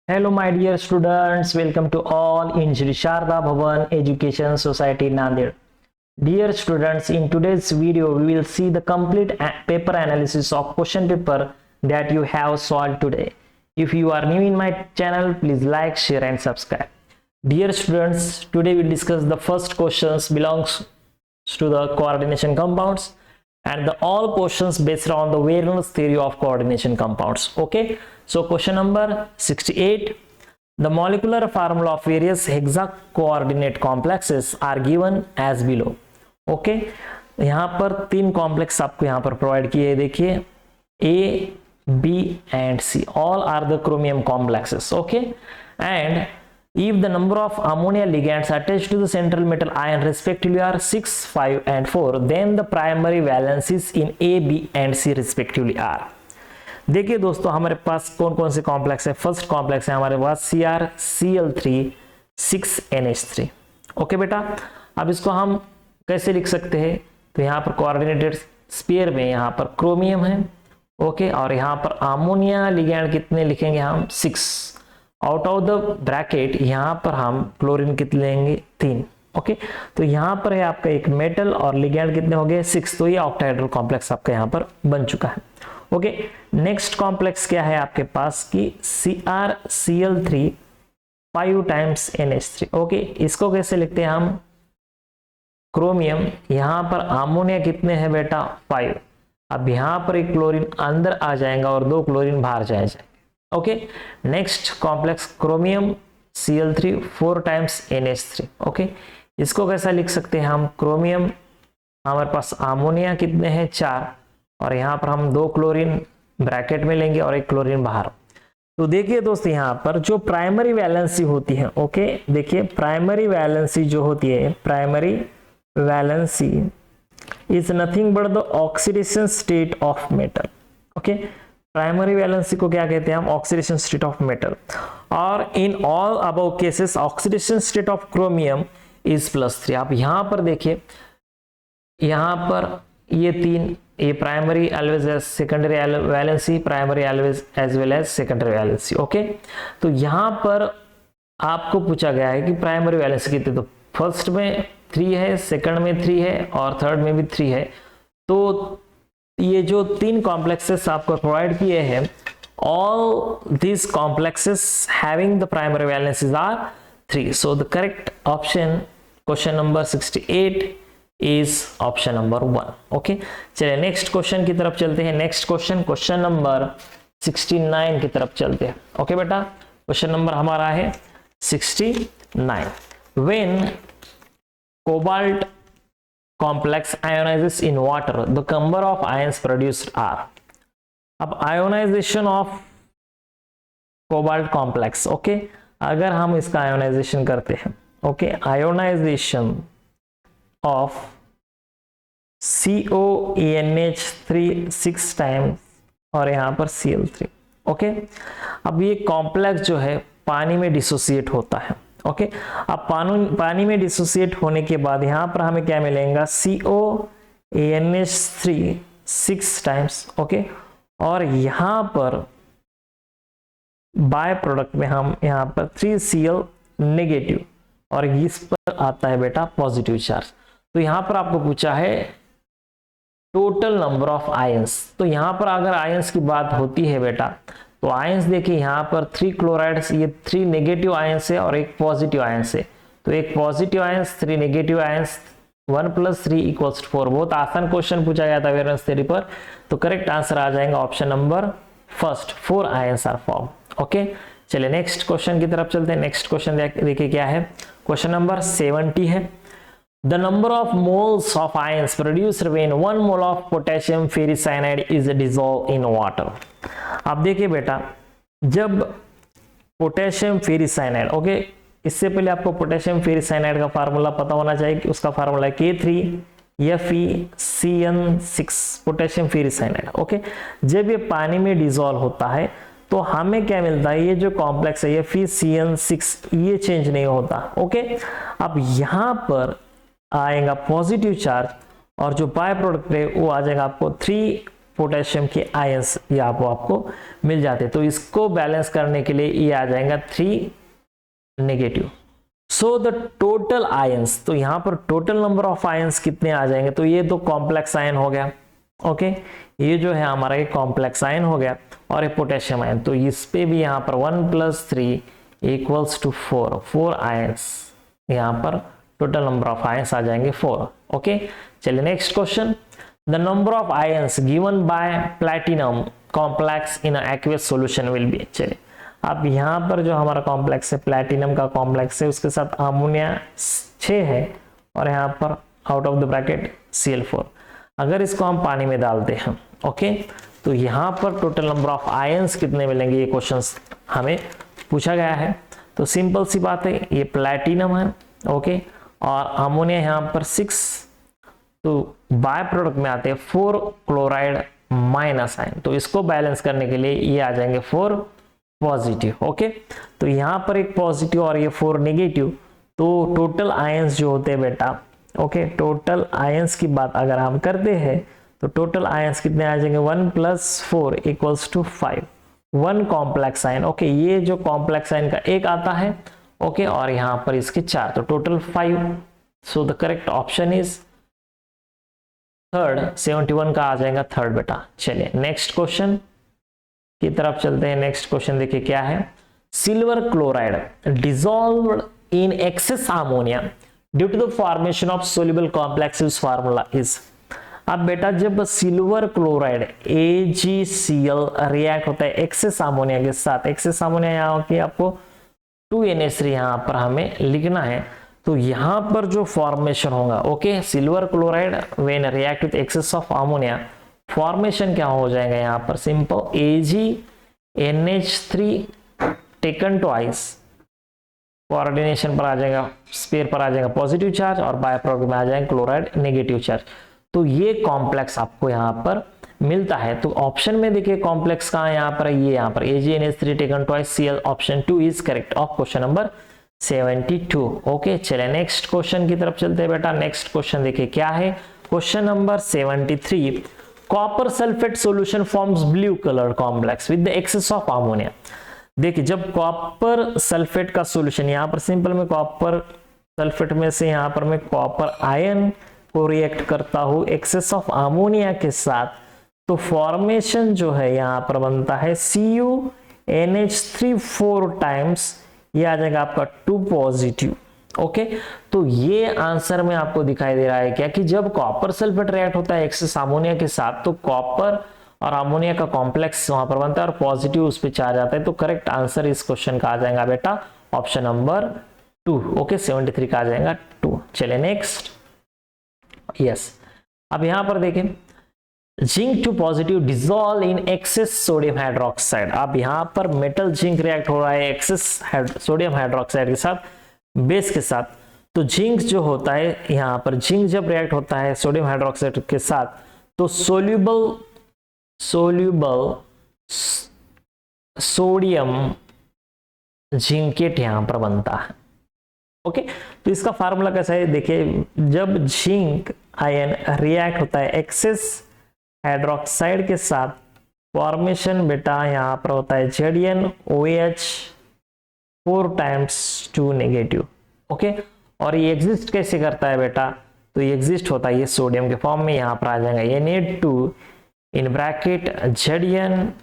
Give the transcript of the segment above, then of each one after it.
Hello, my dear students. Welcome to all in Shri Sharda Bhavan Education Society, Nanded. Dear students, in today's video, we will see the complete paper analysis of question paper that you have solved today. If you are new in my channel, please like, share and subscribe. Dear students, today we will discuss the first questions belongs to the coordination compounds and all questions based on the Werner's theory of coordination compounds. Okay, so question number 68. The molecular formula of various hexacoordinate complexes are given as below. Okay यहाँ पर तीन complex आपको यहाँ पर provide किए हैं, देखिए A B and C, all are the chromium complexes. Okay, and if the number of ammonia ligands attached to the central metal ion respectively are 6, 5 and 4, then the primary valencies in A, B and C respectively are. देखिए दोस्तों, हमारे पास कौन कौन से complex है. First complex है हमारे पास CrCl3 6NH3. Okay बेटा, अब इसको हम कैसे लिख सकते हैं, तो यहाँ पर कोऑर्डिनेटेड स्फीयर में यहाँ पर क्रोमियम है. ओके, और यहाँ पर अमोनिया लिगैंड कितने लिखेंगे हम 6. आउट ऑफ द ब्रैकेट यहाँ पर हम क्लोरीन कितने लेंगे 3. ओके, तो यहाँ पर है आपका एक मेटल और लिगैंड कितने हो गए 6. तो ये ऑक्टाहेड्रल कॉम्प्लेक्स आपका यहाँ पर बन चुका है. ओके, नेक्स्ट कॉम्प्लेक्स क्या है आपके पास की CrCl3 5 टाइम्स NH3. ओके, इसको कैसे लिखते हैं हम, क्रोमियम, यहाँ पर अमोनिया कितने हैं बेटा 5. अब यहाँ पर एक क्लोरीन अंदर आ जाएगा और 2 क्लोरीन बाहर जाएगा. Okay, next complex chromium Cl3 4 times NH3. Okay, इसको कैसा लिख सकते हैं हम, क्रोमियम, हमारे पास अमोनिया कितने हैं 4 और यहाँ पर हम 2 क्लोरीन ब्रैकेट में लेंगे और 1 क्लोरीन बाहर. तो देखिए दोस्त, यहाँ पर जो प्राइमरी वैलेंसी होती है, ओके देखिए प्राइमरी वैलेंसी जो होती है, primary valency is nothing but the oxidation state of metal. Okay, primary valency को क्या कहते हैं हम, ऑक्सीडेशन स्टेट ऑफ मेटल. और in all above cases oxidation state of chromium is +3. आप यहां पर देखिए, यहां पर ये 3, ये primary always as secondary valency, primary always as well as secondary valency. Okay, तो यहां पर आपको पूछा गया है कि प्राइमरी वैलेंसी कितनी, तो फर्स्ट में 3 है, सेकंड में 3 है और थर्ड में भी 3 है. तो ये जो 3 कॉम्प्लेक्सेस आपको प्रोवाइड किए हैं, all these complexes having the primary valencies are 3. So the correct option, question number 68 is option number 1. Okay, चलिए नेक्स्ट क्वेश्चन की तरफ चलते हैं. नेक्स्ट क्वेश्चन नंबर 69 की तरफ चलते हैं. ओके बेटा, क्वेश्चन नंबर हमारा है 69. When cobalt complex ionizes in water, the number of ions produced are. अब ionization of cobalt complex, okay, अगर हम इसका आयोनाइजेशन करते हैं, okay, ionisation of CONH3 6 times और यहाँ पर Cl3. ओके, अब ये कॉम्प्लेक्स जो है पानी में डिसोसिएट होता है. ओके, अब पानी में डिसोसिएट होने के बाद यहाँ पर हमें क्या मिलेगा, CONH3 6 टाइम्स. ओके, और यहाँ पर बाय प्रोडक्ट में हम यहाँ पर 3Cl नेगेटिव और इस पर आता है बेटा पॉजिटिव चार्ज. तो यहाँ पर आपको पूछा है टोटल नंबर ऑफ आयंस. तो यहाँ पर अगर आयंस की बात होती है बेटा, तो आयंस देखिए यहाँ पर 3 क्लोराइड्स, ये 3 नेगेटिव आयंस है और एक पॉजिटिव आयंस है. तो एक पॉजिटिव आयंस 3 नेगेटिव आयंस, 1 + 3 = 4. बहुत आसान क्वेश्चन पूछा गया था वेरेंस थ्योरी पर. तो करेक्ट आंसर आ जाएगा option number first, 4 ions are form. Okay, चलिए नेक्स्ट क्वेश्चन की तरफ चलते हैं. नेक्स्ट क्वेश्चन देखिए क्या है, क्वेश्चन नंबर 70 है. The number of moles of ions produced when 1 mole of potassium ferricyanide is dissolved in water. अब देखिए बेटा, जब पोटेशियम फेरिसाइनाइड, ओके, इससे पहले आपको पोटेशियम फेरिसाइनाइड का फार्मूला पता होना चाहिए कि उसका फार्मूला है K3FeCN6 पोटेशियम फेरिसाइनाइड. ओके, जब ये पानी में डिसॉल्व होता है तो हमें क्या मिलता है, ये जो कॉम्प्लेक्स है ये FeCN6 ये चेंज नहीं होता. ओके, अब यहाँ पर आएगा पॉजिटिव चार्ज और जो बाय प्रोडक्ट है वो आ जाएगा आपको 3 पोटेशियम के आयंस ये आपको मिल जाते। तो इसको बैलेंस करने के लिए ये आ जाएगा 3 negative. So the total ions, तो यहाँ पर टोटल नंबर ऑफ आयंस कितने आ जाएंगे, तो ये तो कॉम्प्लेक्स आयन हो गया। ओके, ये जो है हमारा ये कॉम्प्लेक्स आयन हो गया और ये पोटेशियम आयन, तो इस पे भी यहाँ पर 1 + 3 = 4 आयंस, यहाँ पर टोटल नंबर ऑफ आयंस आ जाएंगे 4। ओके, चलिए next question. The number of ions given by platinum complex in aqueous solution will be. चलिए अब यहाँ पर जो हमारा कॉम्प्लेक्स है, प्लैटिनम का कॉम्प्लेक्स है, उसके साथ अमोनिया 6 है और यहाँ पर out of the bracket Cl4। अगर इसको हम पानी में डालते हैं, ओके, तो यहाँ पर टोटल नंबर ऑफ आयंस कितने मिलेंगे, ये क्वेश्चन हमें पूछा गया है। तो सिंपल सी बात है, ये प्लैटिनम है, ओके, और अमोनिया यहाँ पर 6, तो बाय प्रोडक्ट में आते हैं 4 क्लोराइड माइनस आयन, तो इसको बैलेंस करने के लिए ये आ जाएंगे 4 पॉजिटिव। ओके, तो यहाँ पर एक पॉजिटिव और ये 4 नेगेटिव, तो टोटल आयंस जो होते हैं बेटा, ओके, टोटल आयंस की बात अगर हम करते हैं तो टोटल आयंस कितने आ जाएंगे, 1 + 4 = 5। 1 कॉम्प्लेक्स आयन, ओके, ये जो कॉम्प्लेक्स आयन का एक आता है, ओके, और यहाँ पर इसके 4, तो total 5। So the correct option is third, 71 का आ जाएगा थर्ड बेटा। चलिए नेक्स्ट क्वेश्चन की तरफ चलते हैं। नेक्स्ट क्वेश्चन देखिए क्या है। Silver chloride dissolved in excess ammonia due to the formation of soluble complexes formula is. अब बेटा जब सिल्वर क्लोराइड AgCl रिएक्ट होता है एक्सेस अमोनिया के साथ, एक्सेस अमोनिया यहाँ की आपको 2NH3 यहाँ पर हमें लिखना है, तो यहाँ पर जो फॉर्मेशन होगा, okay, silver chloride when react with excess of ammonia, formation क्या हो जाएगा यहाँ पर, simple AgNH3 taken twice, coordination पर आ जाएगा, स्पेयर पर आ जाएगा पॉजिटिव चार्ज और बाय प्रोडक्ट में आ जाएगा क्लोराइड नेगेटिव चार्ज। तो ये कॉम्प्लेक्स आपको यहाँ पर मिलता है। तो ऑप्शन में देखिए कॉम्प्लेक्स कहाँ यहाँ पर, ये यहाँ पर AgNH3 taken twice Cl, option 2 is correct of question number 72। Okay, चले नेक्स्ट क्वेश्चन की तरफ चलते हैं बेटा। नेक्स्ट क्वेश्चन देखिए क्या है, question number 73। Copper sulphate solution forms blue colour complex with the excess of ammonia. देखिए जब कॉपर सल्फेट का सॉल्यूशन, यहाँ पर सिंपल में कॉपर सल्फेट में से यहाँ पर मैं कॉपर आयन को रिएक्ट करता हूँ एक्सेस ऑफ अमोनिया के साथ, तो फॉर्मेशन जो है यहाँ पर बनता है CuNH3 4 टाइम्स, ये आ जाएगा आपका 2 पॉजिटिव। ओके, तो ये आंसर में आपको दिखाई दे रहा है क्या कि जब कॉपर सल्फेट रिएक्ट होता है एक्सेस अमोनिया के साथ, तो कॉपर और अमोनिया का कॉम्प्लेक्स वहां पर बनता है और पॉजिटिव उस पर चार्ज आता है। तो करेक्ट आंसर इस क्वेश्चन का आ जाएगा बेटा ऑप्शन नंबर 2। ओके, 73 का आ जाएगा 2। चलिए नेक्स्ट, यस, अब यहां पर देखें zinc 2 positive dissolve in excess sodium hydroxide. अब यहां पर मेटल जिंक रिएक्ट हो रहा है एक्सेस सोडियम हाइड्रोक्साइड के साथ, बेस के साथ। तो जिंक जो होता है यहां पर, जिंक जब रिएक्ट होता है सोडियम हाइड्रोक्साइड के साथ, तो सोल्यूबल सोडियम जिंकेट यहां पर बनता है। ओके, तो इसका फार्मूला कैसा है देखिए, जब जिंक आयन रिएक्ट होता है एक्सेस हाइड्रोक्साइड के साथ, फॉर्मेशन बेटा यहां पर होता है ZnOH 4 टाइम्स 2 नेगेटिव। ओके, और ये एग्जिस्ट कैसे करता है बेटा, तो ये एग्जिस्ट होता है ये सोडियम के फॉर्म में, यहां पर आ जाएगा Na2 in bracket ZnOH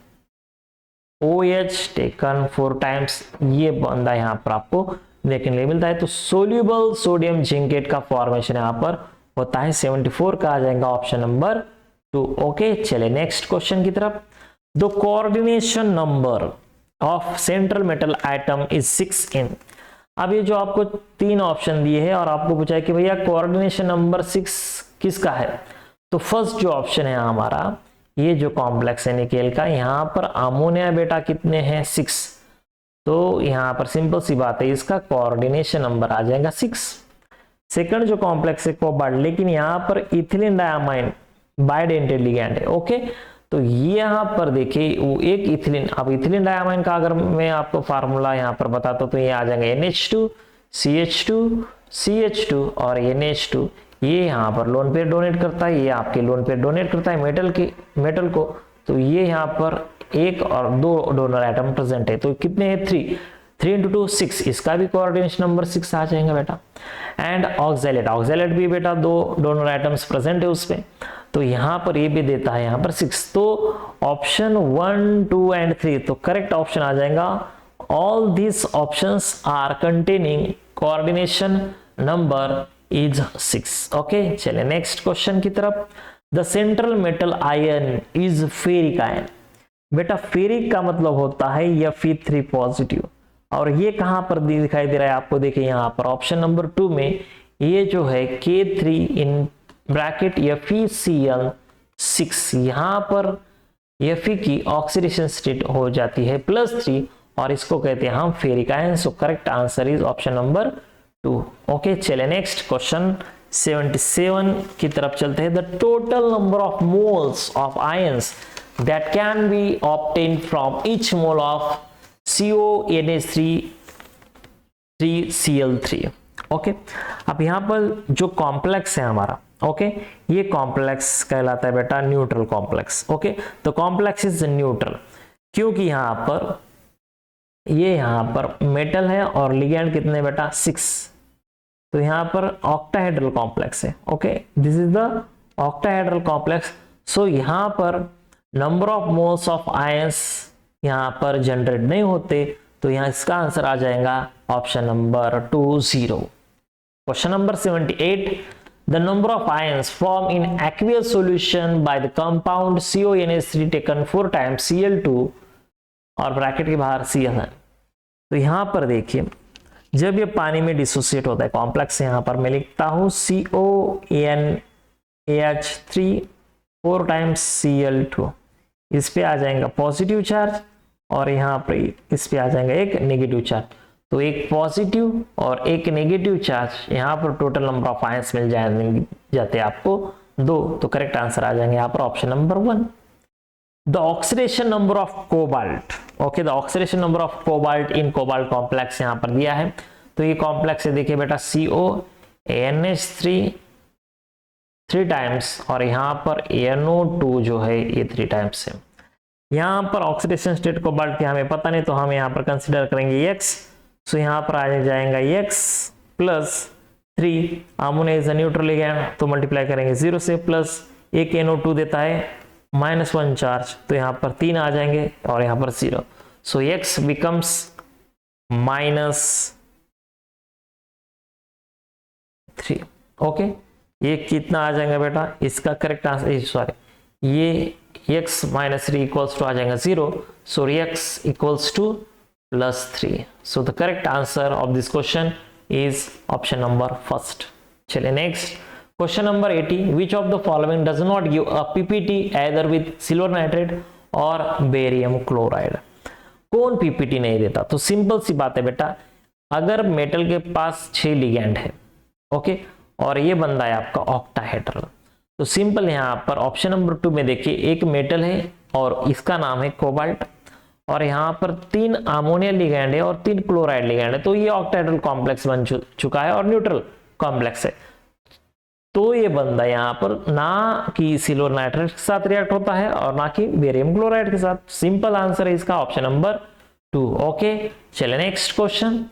taken 4 times, ये बंदा यहां पर आपको देखने के लिए मिलता है। तो सोल्यूबल सोडियम जिंकेट का फॉर्मेशन यहां पर होता है। 74 का आ जाएगा ऑप्शन नंबर 2। ओके, चले नेक्स्ट क्वेश्चन की तरफ। The coordination number of central metal atom is 6 in। अब ये जो आपको 3 ऑप्शन दिए हैं और आपको पूछा है कि भैया कोऑर्डिनेशन नंबर 6 किसका है, तो फर्स्ट जो ऑप्शन है हमारा, ये जो कॉम्प्लेक्स है निकेल का, यहाँ पर अमोनिया बेटा कितने हैं 6, तो यहाँ पर सिंपल सी बात है इसका कोऑर्डिनेशन नंबर आ जाएगा 6। सेकंड जो कॉम्प्लेक्स है कोबाल्ट, लेकिन यहाँ पर इथिलीन डायमाइन बाइडेंटेड लिगैंड है। ओके, तो यहाँ पर देखिए वो एक इथिलीन, अब इथिलीन डायमाइन का अगर मैं आपको फार्मूला यहाँ पर बताता हूँ तो ये आ जाएगा NH2 CH2 CH2 और NH2, ये यहाँ पर लोन पेयर डोनेट करता है, ये आपके लोन पेयर डोनेट करता है मेटल को, तो ये यहाँ पर 1 और 2 डोनर एटम प्रेजेंट है, तो कितने हैं 3 इंटू 2 6, इसका भी कोऑर्डिनेशन नंबर 6 आ जाएगा बेटा। एंड ऑक्सैलेट भी बेटा 2 डोनर एटम्स प्रेजेंट है उसमें, तो यहाँ पर ये भी देता है यहाँ पर 6, तो ऑप्शन 1 2 एंड 3, तो करेक्ट ऑप्शन आ जाएगा all this options are containing coordination number is 6। Okay, चलिए नेक्स्ट क्वेश्चन की तरफ। The central metal ion is ferric ion. बेटा फेरिक का मतलब होता है Fe3 पॉजिटिव, और ये कहां पर दिखाई दे रहा है आपको, देखिए यहां पर ऑप्शन नंबर 2 में ये जो है K3 इन ब्रैकेट FeCl6, यहां पर Fe की ऑक्सीडेशन स्टेट हो जाती है +3 और इसको कहते हैं हम ferric ion. So correct answer is option number 2। Okay, चले नेक्स्ट क्वेश्चन 77 की तरफ चलते हैं। The total number of moles of ions that can be obtained from each mole of CONH3Cl3। Okay, अब यहां पर जो कॉम्प्लेक्स है हमारा, ओके, ये कॉम्प्लेक्स कहलाता है बेटा न्यूट्रल कॉम्प्लेक्स। ओके, तो कॉम्प्लेक्स इज न्यूट्रल क्योंकि यहां पर ये यहां पर मेटल है और लिगैंड कितने बेटा 6, तो यहां पर ऑक्टाहेड्रल कॉम्प्लेक्स है। Okay, this is the octahedral complex. So यहां पर number of moles of ions यहां पर जनरेट नहीं होते, तो यहां इसका आंसर आ जाएगा option number 2 0। Question number 78, the number of ions form in aqueous solution by the compound CONH3 taken 4 times Cl2 और ब्रैकेट के बाहर Cl है। तो यहां पर देखिए जब ये पानी में डिसोसिएट होता है कॉम्प्लेक्स, यहां पर मैं लिखता हूं CONH3 4 टाइम्स Cl2, इस पे आ जाएगा पॉजिटिव चार्ज और यहाँ पे इस पे आ जाएगा एक नेगेटिव चार्ज, तो एक पॉजिटिव और एक नेगेटिव चार्ज, यहाँ पर टोटल नंबर ऑफ आयंस मिल जाते हैं आपको 2, तो करेक्ट आंसर आ जाएंगे यहाँ पर option number 1। The oxidation number of cobalt. Okay, the oxidation number of cobalt in cobalt complex यहाँ पर दिया है, तो ये कॉम्प्लेक्स है देखिए बेटा CONH3 3 टाइम्स और यहाँ पर NO2 जो है ये 3 टाइम्स है। यहाँ पर ऑक्सीडेशन स्टेट कोबाल्ट की हमें पता नहीं, तो हम यहाँ पर कंसीडर करेंगे X, सो यहाँ पर आ जाएगा X +3, ammonia is a neutral ligand, तो मल्टीप्लाई करेंगे 0 से, प्लस एक NO2 देता है -1 चार्ज, तो यहाँ पर 3 आ जाएंगे और यहाँ पर 0, सो X बिकम्स -3। ओके, ये कितना आ जाएगा बेटा, इसका करेक्ट आंसर सॉरी ये x -3 इक्वल्स टू आ जाएगा 0, so x equals to +3। So the correct answer of this question is option number 1। चलिए next question number 80, which of the following does not give a PPT either with silver nitrate और barium chloride. कौन PPT नहीं देता, तो simple सी बात है बेटा, अगर मेटल के पास 6 लिगैंड है, ओके, और ये बंदा है आपका ऑक्टाहेड्रल, तो सिंपल यहाँ पर ऑप्शन नंबर 2 में देखिए एक मेटल है और इसका नाम है कोबाल्ट, और यहाँ पर 3 अमोनिया लिगैंड है और 3 क्लोराइड लिगैंड है, तो ये ऑक्टाहेड्रल कॉम्प्लेक्स बन चुका है और न्यूट्रल कॉम्प्लेक्स है। तो ये बंदा यहाँ पर ना कि सिल्वर नाइट्रेट के साथ रिएक्ट होता है और ना कि बेरियम क्लोराइड के साथ। सिंपल आंसर है इसका ऑप्शन नंबर 2। ओके, चलिए next question.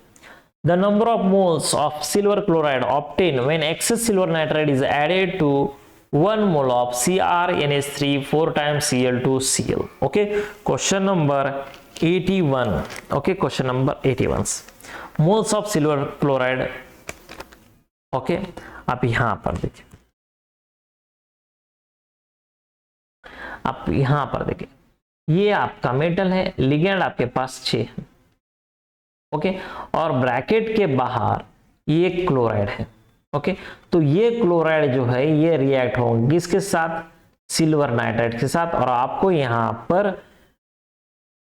The number of moles of silver chloride obtained when excess silver nitrate is added to 1 mole of CrNH3 4 times Cl2Cl. Okay, question number 81. Okay, question number 81. Moles of silver chloride. Okay, आप यहां पर देखिए, आप यहां पर देखिए, ये आपका मेटल है, लिगैंड आपके पास 6 है, ओके, और ब्रैकेट के बाहर ये क्लोराइड है। ओके, तो ये क्लोराइड जो है ये रिएक्ट होंगे किसके साथ, सिल्वर नाइट्रेट के साथ, और आपको यहां पर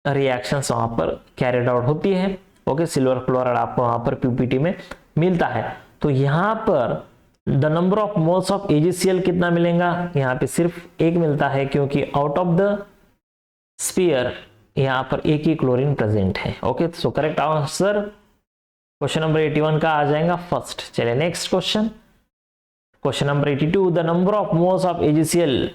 रिएक्शंस वहां पर कैरिड आउट होती है। ओके, सिल्वर क्लोराइड आपको वहां पर पीपीटी में मिलता है। तो यहां पर the number of moles of AgCl कितना मिलेगा, यहाँ पे सिर्फ 1 मिलता है, क्योंकि आउट ऑफ द स्फीयर यहाँ पर एक ही क्लोरीन प्रेजेंट है। Okay, so correct answer question number 81 का आ जाएगा 1st। चलिए next question question number 82, the number of moles of AgCl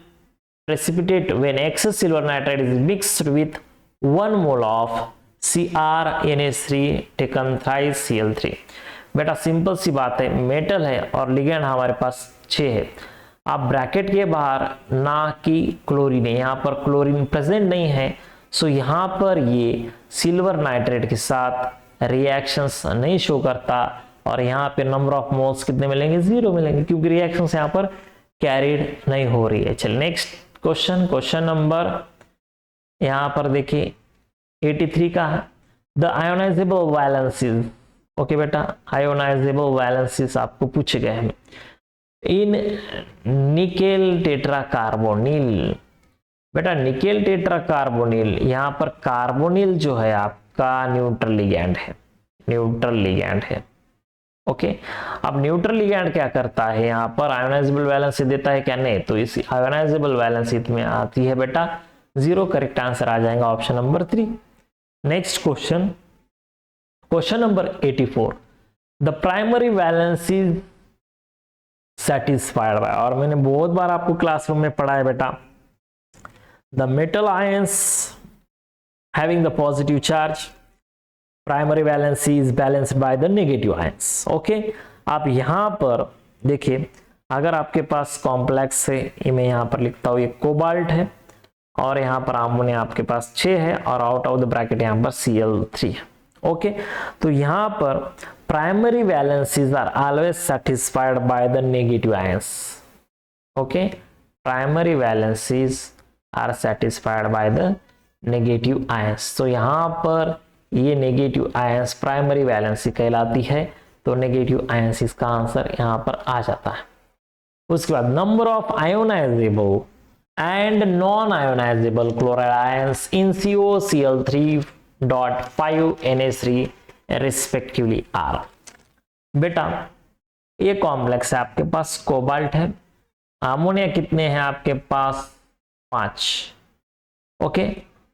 precipitate when excess silver nitride is mixed with 1 mole of CrNH3 taken thrice Cl3। बेटा simple सी बात है, metal है और ligand हमारे पास 6 है। आप ब्रैकेट के बाहर ना कि क्लोरीन है, यहाँ पर क्लोरीन प्रेजेंट नहीं है, सो यहाँ पर ये सिल्वर नाइट्रेट के साथ रिएक्शंस नहीं शो करता और यहाँ पे नंबर ऑफ मोल्स कितने मिलेंगे, 0 मिलेंगे, क्योंकि रिएक्शंस यहाँ पर कैरिड नहीं हो रही है। चलिए नेक्स्ट क्वेश्चन, क्वेश्चन नंबर यहाँ पर देखिए 83 का है, द आयोनाइजेबल वैलेंसीज। ओके बेटा, आयोनाइजेबल वैलेंसीज आपको पूछे गए हैं इन निकेल टेट्रा कार्बोनिल। बेटा निकेल टेट्रा कार्बोनिल, यहाँ पर कार्बोनिल जो है आपका न्यूट्रल लिगैंड है, न्यूट्रल लिगैंड है। ओके, अब न्यूट्रल लिगैंड क्या करता है, यहाँ पर आयोनाइजेबल वैलेंसी देता है क्या, नहीं, तो इस आयोनाइजेबल वैलेंसी में आती है बेटा 0। करेक्ट आंसर आ जाएगा option number 3। Next question, question number 84, the primary valency satisfied by, और मैंने बहुत बार आपको क्लासरूम में पढ़ा है बेटा, the metal ions having the positive charge, primary valency is balanced bye the negative ions. Okay, आप यहां पर देखिए, अगर आपके पास कॉम्प्लेक्स है, ये मैं यहां पर लिखता हूं, ये कोबाल्ट है और यहां पर अमोनिया आपके पास 6 है और आउट ऑफ द ब्रैकेट यहां पर Cl3 है। ओके, तो यहां पर primary valencies are always satisfied by the negative ions. Okay, primary valencies are satisfied by the negative ions. तो यहां पर ये नेगेटिव आयंस प्राइमरी वैलेंसी कहलाती है, तो नेगेटिव आयंस इसका आंसर यहां पर आ जाता है। उसके बाद number of ionisable and non ionisable chloride ions in COCl3.5NH3 respectively are. बेटा ये कॉम्प्लेक्स है, आपके पास कोबाल्ट है, अमोनिया कितने हैं आपके पास 5। ओके,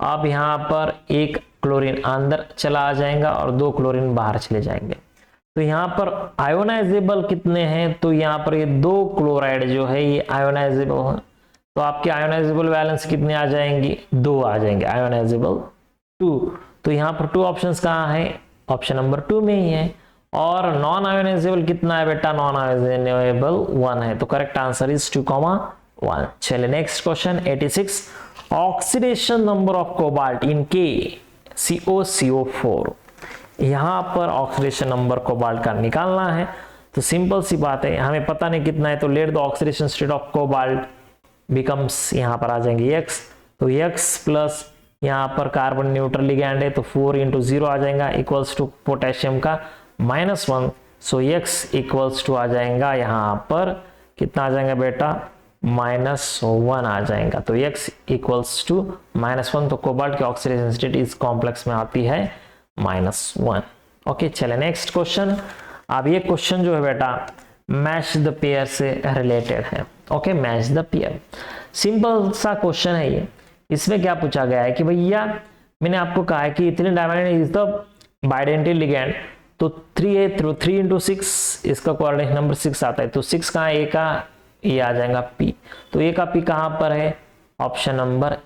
अब यहां पर एक क्लोरीन अंदर चला आ जाएगा और 2 क्लोरीन बाहर चले जाएंगे, तो यहाँ पर आयोनाइजेबल कितने हैं, तो यहाँ पर ये 2 क्लोराइड जो है ये आयोनाइजेबल है, तो आपके आयोनाइजेबल वैलेंस कितने आ जाएंगी, 2 आ जाएंगे, आयोनाइजेबल 2। तो यहाँ पर 2 ऑप्शंस कहाँ है, ऑप्शन नंबर 2 में ही है। और नॉन आयोनाइजेबल कितना है बेटा, नॉन आयोनाइजेबल 1 है, तो करेक्ट आंसर इज 2,1। चलिए next question 86, oxidation number of cobalt in KCOCO4। यहां पर ऑक्सीडेशन नंबर कोबाल्ट का निकालना है, तो सिंपल सी बात है, हमें पता नहीं कितना है, तो let the oxidation state of cobalt becomes, यहां पर आ जाएंगे x, तो x प्लस यहां पर कार्बन न्यूट्रल लिगैंड है, तो 4 × 0 आ जाएगा इक्वल्स टू पोटेशियम का -1, सो x इक्वल्स टू आ जाएगा यहां पर कितना आ जाएगा बेटा, -1 आ जाएगा, तो x इक्वल्स टू -1, तो कोबाल्ट की ऑक्सीडेशन स्टेट इस कॉम्प्लेक्स में आती है -1। ओके, चले नेक्स्ट क्वेश्चन। अब ये क्वेश्चन जो है बेटा मैच द पेयर से रिलेटेड है। Okay, match the pair, simple सा क्वेश्चन है ये। इसमें क्या पूछा गया है कि भैया मैंने आपको कहा है कि इथिलीन डायमाइड इज द बाइडेंटिल लिगैंड, तो 3 है, 3 × 6 इसका कोऑर्डिनेट नंबर 6 आता है, तो 6 कहाँ, ए का ये आ जाएगा P, तो ए का P कहां पर है, ऑप्शन नंबर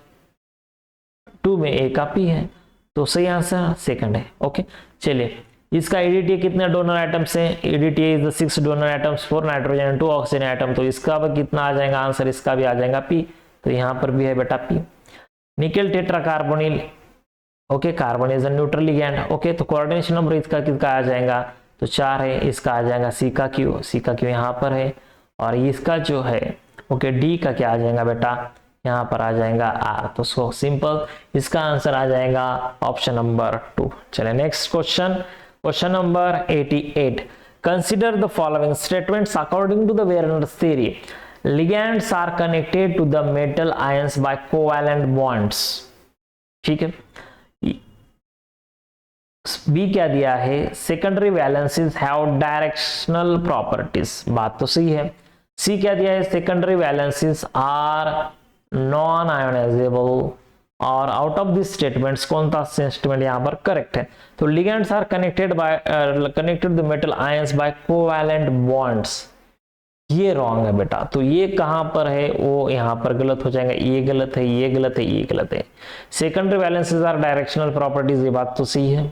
2 में ए का P है, तो सही आंसर सेकंड है। ओके, चलिए इसका EDTA कितने डोनर एटम्स हैं, EDTA is the 6 donor atoms, 4 nitrogen and 2 oxygen atom, तो इसका भी कितना आ जाएगा आंसर, इसका भी आ जाएगा P, तो यहां पर भी है बेटा P। Nickel tetra carbonyl, okay, carbon is a neutral ligand. Okay, तो कोऑर्डिनेशन नंबर इसका किसका आ जाएगा, तो 4 है, इसका आ जाएगा C का Q यहां पर है, और इसका जो है ओके D का क्या आ जाएगा बेटा, यहाँ पर आ जाएगा R, तो सो सिंपल इसका आंसर आ जाएगा ऑप्शन नंबर 2। चले next question, question number 88, consider the following statements according to the Werner's theory, ligands are connected to the metal ions by covalent bonds. ठीक है, बी क्या दिया है, secondary valencies have directional properties, बात तो सही है। सी क्या दिया है, secondary valencies are non ionizable, और आउट ऑफ दिस स्टेटमेंट्स कौन सा स्टेटमेंट यहाँ पर करेक्ट है, तो ligands are connected the metal ions by covalent bonds. ये रॉन्ग है बेटा। तो ये कहां पर है, वो यहां पर गलत हो जाएगा, ये गलत है, ये गलत है, ये गलत है। Secondary valences are directional properties, ये बात तो सही है,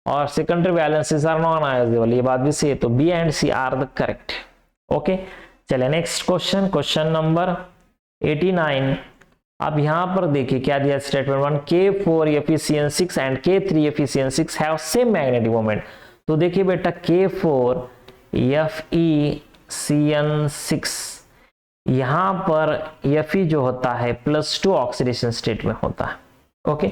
और secondary valences are non ionisable, ये बात भी सही है। तो B and C are the correct. Okay, चलिए नेक्स्ट क्वेश्चन, क्वेश्चन नंबर 89। अब यहां पर देखिए क्या दिया statement 1, K4 FeCN6 and K3 FeCN6 have same magnetic moment. तो देखिए बेटा K4 FeCN6 यहां पर Fe जो होता है +2 ऑक्सीडेशन स्टेट में होता है। ओके,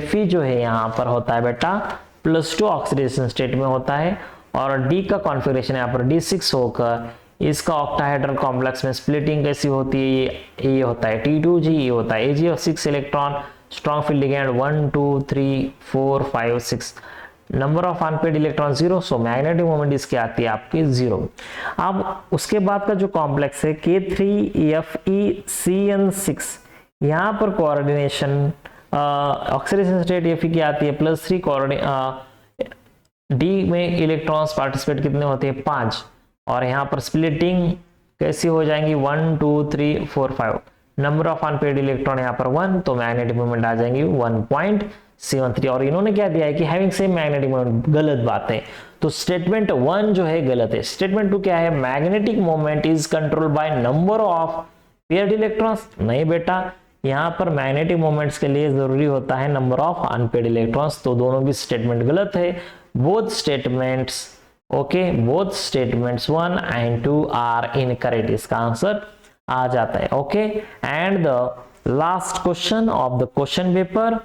Fe जो है यहां पर होता है बेटा +2 ऑक्सीडेशन स्टेट में होता है, और D का कॉन्फ़िगरेशन यहाँ पर D6 होकर इसका ऑक्टाहेड्रल कॉम्प्लेक्स में स्प्लिटिंग कैसी होती है, ये होता है T2G, ये होता है Ag और 6 electron, strong field ligand 1 2 3 4 5 6, number of unpaired electron 0, so magnetic moment इसकी आती है आपकी 0। अब उसके बाद का जो कॉम्प्लेक्स है K3FeCN6, यहाँ पर कोऑर्डिनेशन ऑक्सीडेशन स्टेट Fe की आती है +3, D में इलेक्ट्रॉन्स पार्टिसिपेट कितने होते हैं 5, और यहाँ पर स्प्लिटिंग कैसी हो जाएंगी 1 2 3 4 5, नंबर ऑफ अनपेड इलेक्ट्रॉन यहाँ पर 1, तो मैग्नेटिक मोमेंट आ जाएंगी 1.73। और इन्होंने क्या दिया है कि हैविंग सेम मैग्नेटिक मोमेंट, गलत बात है। तो स्टेटमेंट 1 जो है गलत है। स्टेटमेंट 2 क्या है, magnetic moment is control by number of paired electrons. नहीं बेटा, यहाँ पर मैग्नेटिक मोमेंट्स के लिए जरूरी होता है नंबर ऑफ अनपेड इलेक्ट्रॉन्स, तो दोनों भी स्टेटमेंट गलत है। Both statements, okay, both statements 1 and 2 are incorrect, इसका आंसर आ जाता है। Okay, and the last question of the question paper,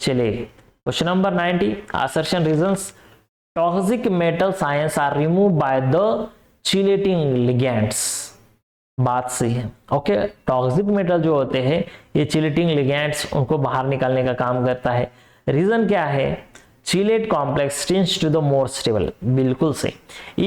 चलिए question number 90, assertion reasons toxic metal ions are removed by the chelating ligands। बात सही है। Okay, toxic metal जो होते हैं ये चिलेटिंग लिगेंड्स उनको बाहर निकालने का काम करता है। रीजन क्या है, chelate complex tends to the more stable, बिल्कुल सही।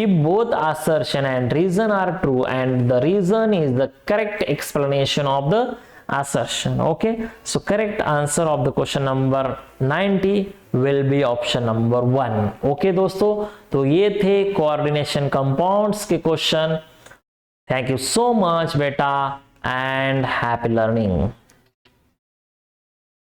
If both assertion and reason are true and the reason is the correct explanation of the assertion, okay, so correct answer of the question number 90 will be option number 1। okay दोस्तों, तो ये थे coordination compounds के question. Thank you so much बेटा and happy learning.